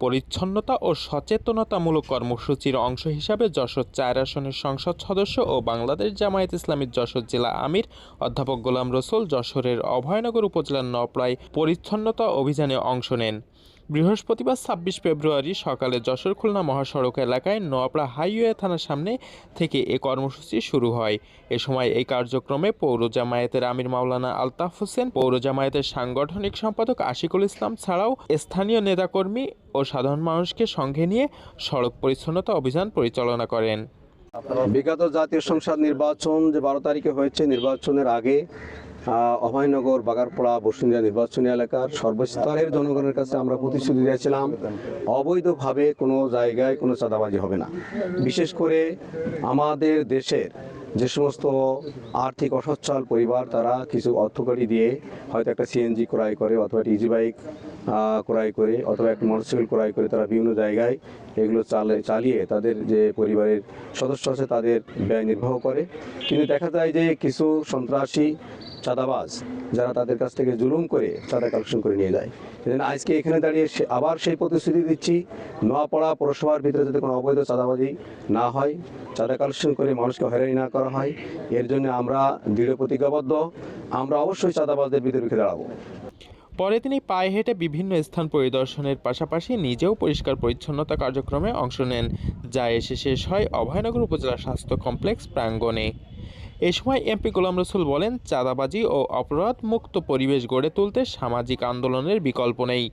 পরিচ্ছন্নতা ও সচেতনতামূলক কর্মসূচির অংশ হিসাবে যশোর ৪ আসনের সংসদ সদস্য ও বাংলাদেশ জামায়াত ইসলামীর যশোর জেলা আমির অধ্যাপক গোলাম রসুল যশোরের অভয়নগর উপজেলার নওপাড়ায় পরিচ্ছন্নতা অভিযানে অংশ নেন। বৃহস্পতিবার ২৬ ফেব্রুয়ারি সকালে যশোর খুলনা মহাসড়ক এলাকায় নোয়াপাড়া হাইওয়ে থানার সামনে থেকে এ কর্মসূচি শুরু হয়। এ সময় এই কার্যক্রমে পৌর জামায়াতের আমির মাওলানা আলতাফ হোসেন, পৌর জামায়াতের সাংগঠনিক সম্পাদক আশিকুল ইসলাম ছাড়াও স্থানীয় নেতাকর্মী ও সাধারণ মানুষকে সঙ্গে নিয়ে সড়ক পরিচ্ছন্নতা অভিযান পরিচালনা করেন। বিগত জাতীয় সংসদ নির্বাচন যে ১২ তারিখে হয়েছে, নির্বাচনের আগে অভয়নগর, বাগারপাড়া, বসুন্ধরা নির্বাচনী এলাকার সর্বস্তরের জনগণের কাছে আমরা প্রতিশ্রুতি দিয়েছিলাম অবৈধভাবে কোনো জায়গায় কোনো চাঁদাবাজি হবে না। বিশেষ করে আমাদের দেশের যে সমস্ত আর্থিক অসচ্ছল পরিবার তারা কিছু অর্থকড়ি দিয়ে হয়তো একটা সিএনজি ক্রয় করে অথবা একটা ইজি বাইক ক্রয় করে অথবা একটা মোটরসাইকেল ক্রয় করে তারা বিভিন্ন জায়গায় এগুলো চালিয়ে তাদের যে পরিবারের সদস্য আছে তাদের ব্যয় নির্বাহ করে। কিন্তু দেখা যায় যে কিছু সন্ত্রাসী চাঁদাবাজ যারা তাদের কাছ থেকে জুলুম করে চাঁদা কালেকশন করে নিয়ে যায়। সেজন্য আজকে এখানে দাঁড়িয়ে আবার সেই প্রতিশ্রুতি দিচ্ছি, নোয়াপাড়া পৌরসভার ভিতরে যাতে কোনো অবৈধ চাঁদাবাজি না হয়, চাঁদা কালেকশন করে মানুষকে হয়রানি না করা হয়, এর জন্য আমরা দৃঢ় প্রতিজ্ঞাবদ্ধ। আমরা অবশ্যই চাঁদাবাজদের বিরুদ্ধে দাঁড়াবো। পরে তিনি পায়ে হেঁটে বিভিন্ন স্থান পরিদর্শনের পাশাপাশি নিজেও পরিষ্কার পরিচ্ছন্নতা কার্যক্রমে অংশ নেন, যা এসে শেষ হয় অভয়নগর উপজেলা স্বাস্থ্য কমপ্লেক্স প্রাঙ্গণে। এ সময় এমপি গোলাম রসুল বলেন, চাঁদাবাজি ও অপরাধ মুক্ত পরিবেশ গড়ে তুলতে সামাজিক আন্দোলনের বিকল্প নেই।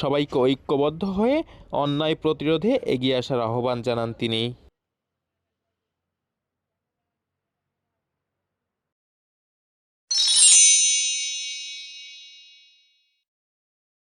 সবাইকে ঐক্যবদ্ধ হয়ে অন্যায় প্রতিরোধে এগিয়ে আসার আহ্বান জানান তিনি।